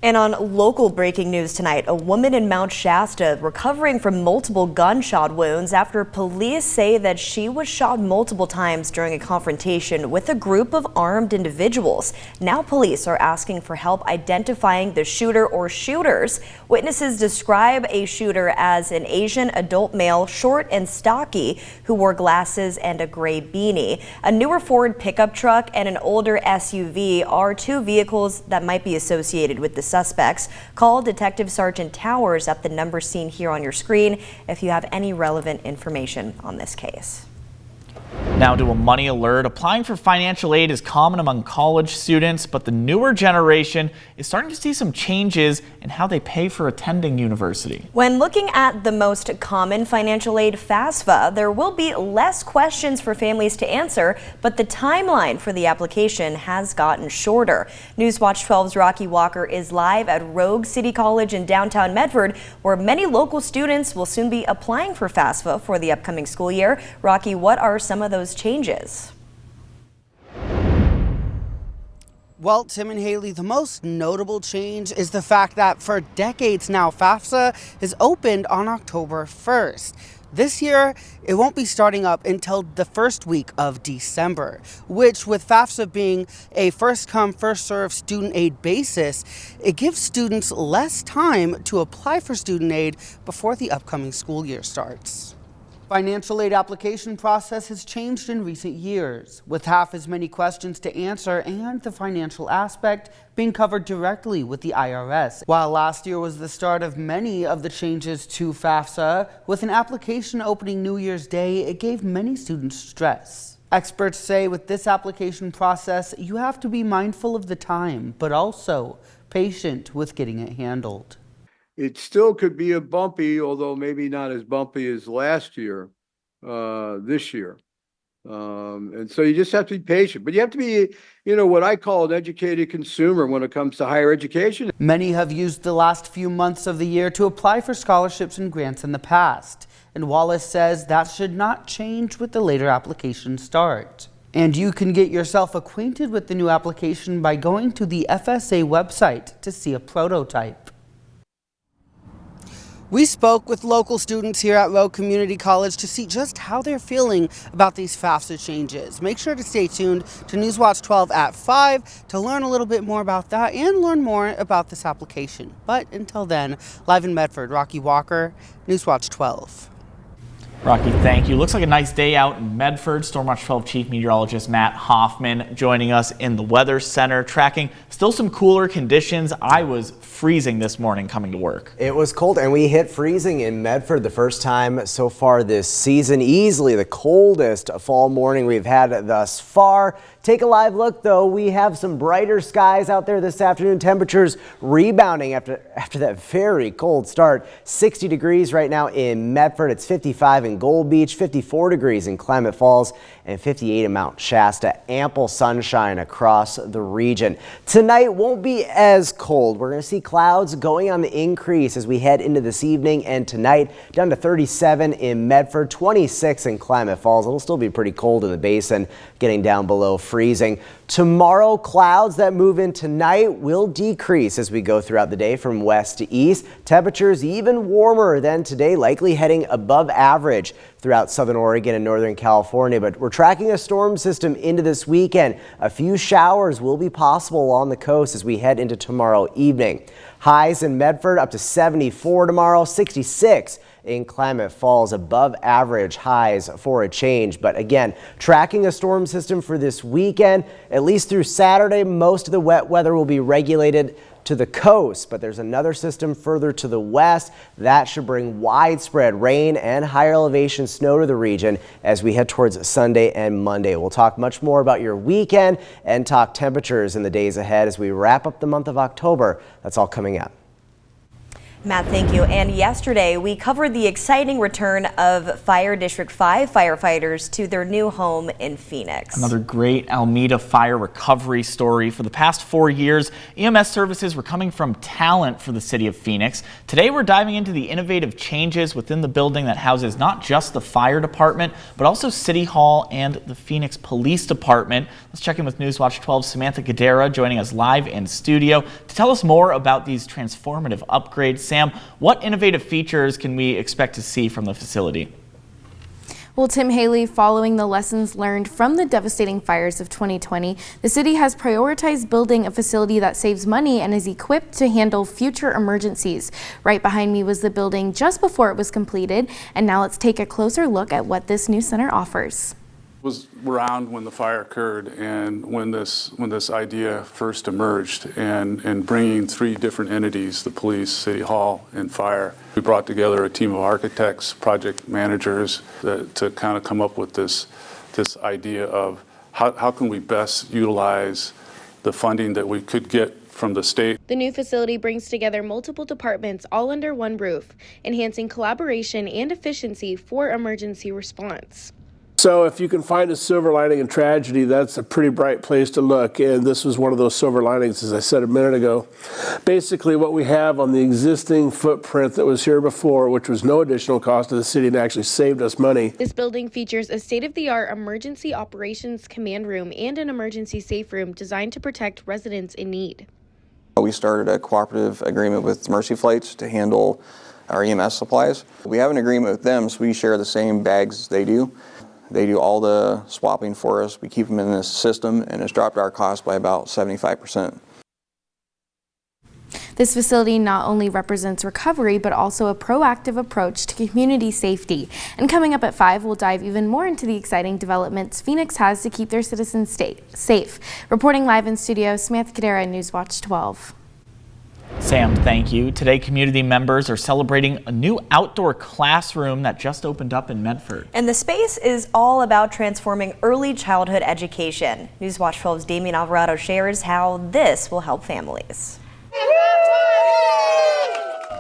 And on local breaking news tonight, a woman in Mount Shasta recovering from multiple gunshot wounds after police say that she was shot multiple times during a confrontation with a group of armed individuals. Now police are asking for help identifying the shooter or shooters. Witnesses describe a shooter as an Asian adult male, short and stocky, who wore glasses and a gray beanie. A newer Ford pickup truck and an older SUV are two vehicles that might be associated with the suspects. Call Detective Sergeant Towers at the number seen here on your screen if you have any relevant information on this case. Now to a money alert. Applying for financial aid is common among college students, but the newer generation is starting to see some changes in how they pay for attending university. When looking at the most common financial aid, FAFSA, there will be less questions for families to answer, but the timeline for the application has gotten shorter. NewsWatch 12's Rocky Walker is live at Rogue City College in downtown Medford, where many local students will soon be applying for FAFSA for the upcoming school year. Rocky, what are some of those changes? Well, Tim and Haley, the most notable change is the fact that for decades now, FAFSA is opened on October 1st. This year, it won't be starting up until the first week of December, which with FAFSA being a first-come, first-served student aid basis, it gives students less time to apply for student aid before the upcoming school year starts. Financial aid application process has changed in recent years, with half as many questions to answer and the financial aspect being covered directly with the IRS. While last year was the start of many of the changes to FAFSA, with an application opening New Year's Day, it gave many students stress. Experts say with this application process, you have to be mindful of the time, but also patient with getting it handled. It still could be a bumpy, although maybe not as bumpy as last year, this year. And so you just have to be patient, but you have to be, what I call an educated consumer when it comes to higher education. Many have used the last few months of the year to apply for scholarships and grants in the past. And Wallace says that should not change with the later application start. And you can get yourself acquainted with the new application by going to the FSA website to see a prototype. We spoke with local students here at Rogue Community College to see just how they're feeling about these FAFSA changes. Make sure to stay tuned to NewsWatch 12 at 5 to learn a little bit more about that and learn more about this application. But until then, live in Medford, Rocky Walker, NewsWatch 12. Rocky, thank you. Looks like a nice day out in Medford. Stormwatch 12 Chief Meteorologist Matt Hoffman joining us in the Weather Center, tracking still some cooler conditions. I was freezing this morning coming to work. It was cold, and we hit freezing in Medford the first time so far this season. Easily the coldest fall morning we've had thus far. Take a live look, though. We have some brighter skies out there this afternoon. Temperatures rebounding after that very cold start. 60 degrees right now in Medford. It's 55 in Gold Beach, 54 degrees in Klamath Falls, and 58 in Mount Shasta. Ample sunshine across the region. Tonight won't be as cold. We're going to see clouds going on the increase as we head into this evening and tonight. Down to 37 in Medford, 26 in Klamath Falls. It'll still be pretty cold in the basin, getting down below freezing. Tomorrow, clouds that move in tonight will decrease as we go throughout the day from west to east. Temperatures even warmer than today, likely heading above average throughout southern Oregon and northern California. But we're tracking a storm system into this weekend. A few showers will be possible along the coast as we head into tomorrow evening. Highs in Medford up to 74 tomorrow, 66 in Klamath Falls, above average highs for a change. But again, tracking a storm system for this weekend, at least through Saturday. Most of the wet weather will be regulated to the coast, but there's another system further to the west that should bring widespread rain and higher elevation snow to the region as we head towards Sunday and Monday. We'll talk much more about your weekend and talk temperatures in the days ahead as we wrap up the month of October. That's all coming up. Matt, thank you. And yesterday, we covered the exciting return of Fire District 5 firefighters to their new home in Phoenix. Another great Alameda fire recovery story. For the past 4 years, EMS services were coming from talent for the city of Phoenix. Today, we're diving into the innovative changes within the building that houses not just the fire department, but also City Hall and the Phoenix Police Department. Let's check in with NewsWatch 12's Samantha Gadera, joining us live in studio to tell us more about these transformative upgrades. Sam, what innovative features can we expect to see from the facility? Well, Tim Haley, following the lessons learned from the devastating fires of 2020, the city has prioritized building a facility that saves money and is equipped to handle future emergencies. Right behind me was the building just before it was completed, and now let's take a closer look at what this new center offers. Was around when the fire occurred and when this idea first emerged, and bringing 3 different entities, the police, city hall, and fire. We brought together a team of architects, project managers to kind of come up with this idea of how can we best utilize the funding that we could get from the state. The new facility brings together multiple departments all under one roof, enhancing collaboration and efficiency for emergency response. So if you can find a silver lining in tragedy, that's a pretty bright place to look. And this was one of those silver linings, as I said a minute ago. Basically, what we have on the existing footprint that was here before, which was no additional cost to the city and actually saved us money. This building features a state-of-the-art emergency operations command room and an emergency safe room designed to protect residents in need. We started a cooperative agreement with Mercy Flights to handle our EMS supplies. We have an agreement with them, so we share the same bags as they do. They do all the swapping for us. We keep them in this system, and it's dropped our cost by about 75%. This facility not only represents recovery, but also a proactive approach to community safety. And coming up at 5, we'll dive even more into the exciting developments Phoenix has to keep their citizens safe. Reporting live in studio, Samantha Kadera, NewsWatch 12. Sam, thank you. Today, community members are celebrating a new outdoor classroom that just opened up in Medford. And the space is all about transforming early childhood education. NewsWatch 12's Damian Alvarado shares how this will help families.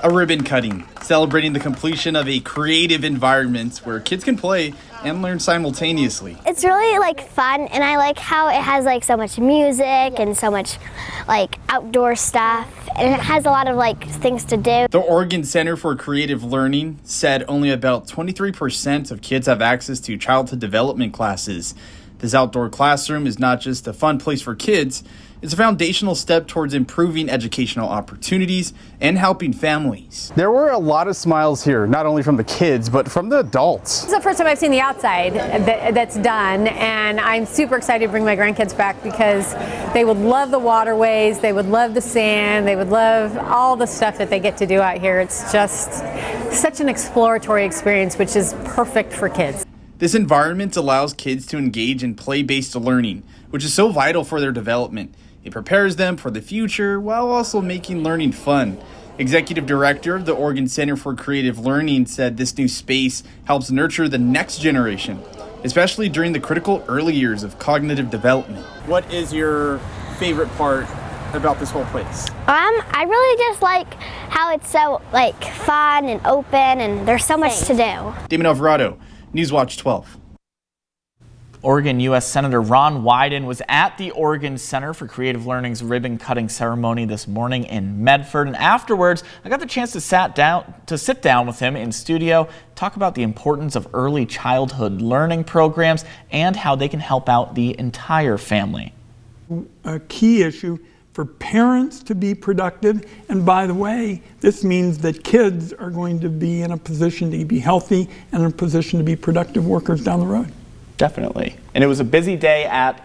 A ribbon cutting, celebrating the completion of a creative environment where kids can play and learn simultaneously. It's really fun, and I like how it has so much music and so much outdoor stuff, and it has a lot of things to do. The Oregon Center for Creative Learning said only about 23% of kids have access to childhood development classes. This outdoor classroom is not just a fun place for kids, it's a foundational step towards improving educational opportunities and helping families. There were a lot of smiles here, not only from the kids, but from the adults. This is the first time I've seen the outside that's done, and I'm super excited to bring my grandkids back because they would love the waterways, they would love the sand, they would love all the stuff that they get to do out here. It's just such an exploratory experience, which is perfect for kids. This environment allows kids to engage in play-based learning, which is so vital for their development. It prepares them for the future while also making learning fun. Executive Director of the Oregon Center for Creative Learning said this new space helps nurture the next generation, especially during the critical early years of cognitive development. What is your favorite part about this whole place? I really just like how it's so fun and open, and there's so much to do. Damon Alvarado, NewsWatch 12. Oregon U.S. Senator Ron Wyden was at the Oregon Center for Creative Learning's ribbon-cutting ceremony this morning in Medford, and afterwards, I got the chance to sit down with him in studio, talk about the importance of early childhood learning programs and how they can help out the entire family. A key issue for parents to be productive, and by the way, this means that kids are going to be in a position to be healthy and in a position to be productive workers down the road. Definitely. And it was a busy day at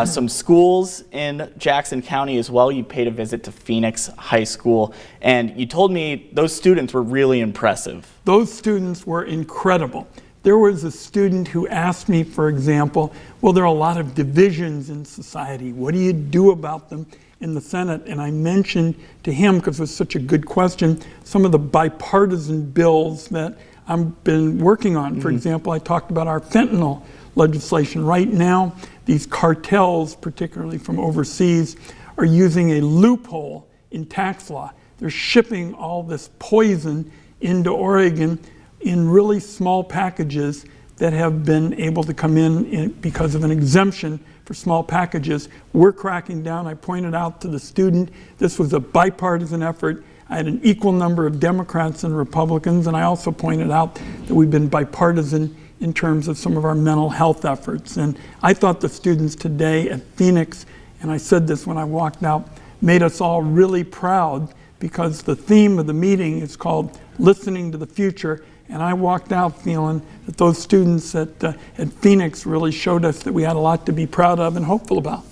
some schools in Jackson County as well. You paid a visit to Phoenix High School, and you told me those students were really impressive. Those students were incredible. There was a student who asked me, for example, well, there are a lot of divisions in society. What do you do about them in the Senate? And I mentioned to him, because it was such a good question, some of the bipartisan bills that I've been working on. For example, I talked about our fentanyl legislation. Right now, these cartels, particularly from overseas, are using a loophole in tax law they're shipping all this poison into Oregon in really small packages that have been able to come in because of an exemption for small packages. We're cracking down. I pointed out to the student, this was a bipartisan effort. I had an equal number of Democrats and Republicans, and I also pointed out that we've been bipartisan in terms of some of our mental health efforts. And I thought the students today at Phoenix, and I said this when I walked out, made us all really proud, because the theme of the meeting is called Listening to the Future. And I walked out feeling that those students at Phoenix really showed us that we had a lot to be proud of and hopeful about.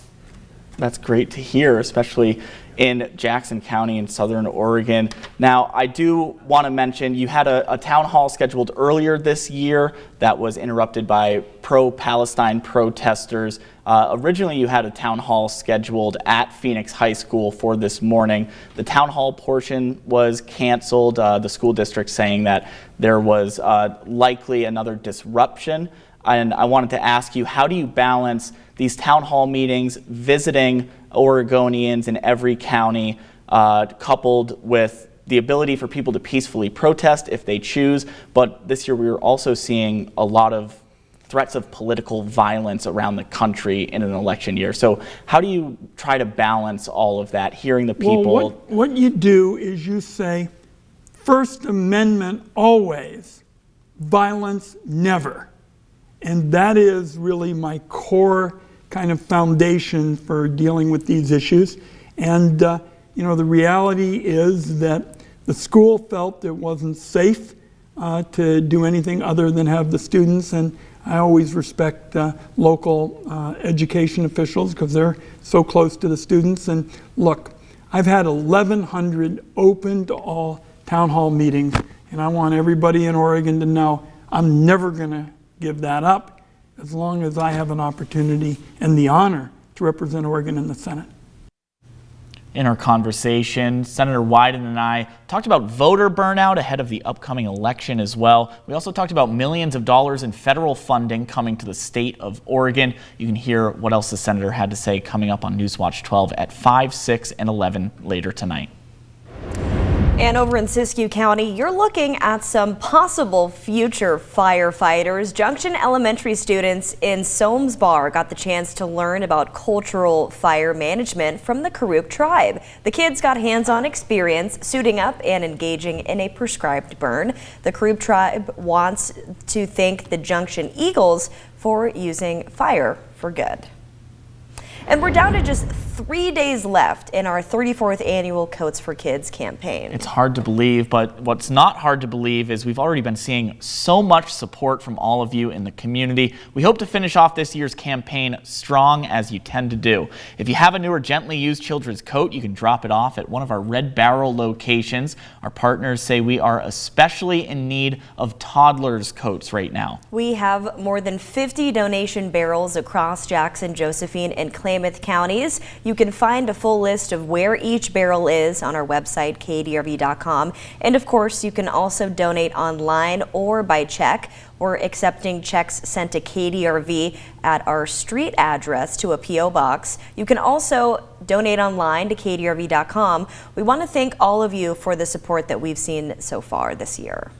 That's great to hear, especially in Jackson County in Southern Oregon. Now, I do want to mention you had a town hall scheduled earlier this year that was interrupted by pro-Palestine protesters. Originally, you had a town hall scheduled at Phoenix High School for this morning. The town hall portion was canceled, the school district saying that there was likely another disruption. And I wanted to ask you, how do you balance these town hall meetings, visiting Oregonians in every county, coupled with the ability for people to peacefully protest if they choose? But this year we were also seeing a lot of threats of political violence around the country in an election year. So how do you try to balance all of that, hearing the people? Well, what you do is you say, First Amendment always, violence never. And that is really my core kind of foundation for dealing with these issues. And you know, the reality is that the school felt it wasn't safe to do anything other than have the students, and I always respect local education officials because they're so close to the students. And look, I've had 1,100 open to all town hall meetings, and I want everybody in Oregon to know I'm never going to give that up as long as I have an opportunity and the honor to represent Oregon in the Senate. In our conversation, Senator Wyden and I talked about voter burnout ahead of the upcoming election as well. We also talked about millions of dollars in federal funding coming to the state of Oregon. You can hear what else the senator had to say coming up on NewsWatch 12 at 5, 6, and 11 later tonight. And over in Siskiyou County, you're looking at some possible future firefighters. Junction Elementary students in Soames Bar got the chance to learn about cultural fire management from the Karuk tribe. The kids got hands-on experience suiting up and engaging in a prescribed burn. The Karuk tribe wants to thank the Junction Eagles for using fire for good. And we're down to just 3 days left in our 34th annual Coats for Kids campaign. It's hard to believe, but what's not hard to believe is we've already been seeing so much support from all of you in the community. We hope to finish off this year's campaign strong, as you tend to do. If you have a new or gently used children's coat, you can drop it off at one of our Red Barrel locations. Our partners say we are especially in need of toddlers' coats right now. We have more than 50 donation barrels across Jackson, Josephine, and Klamath counties. You can find a full list of where each barrel is on our website, kdrv.com. And of course, you can also donate online or by check. We're accepting checks sent to KDRV at our street address to a P.O. box. You can also donate online to kdrv.com. We want to thank all of you for the support that we've seen so far this year.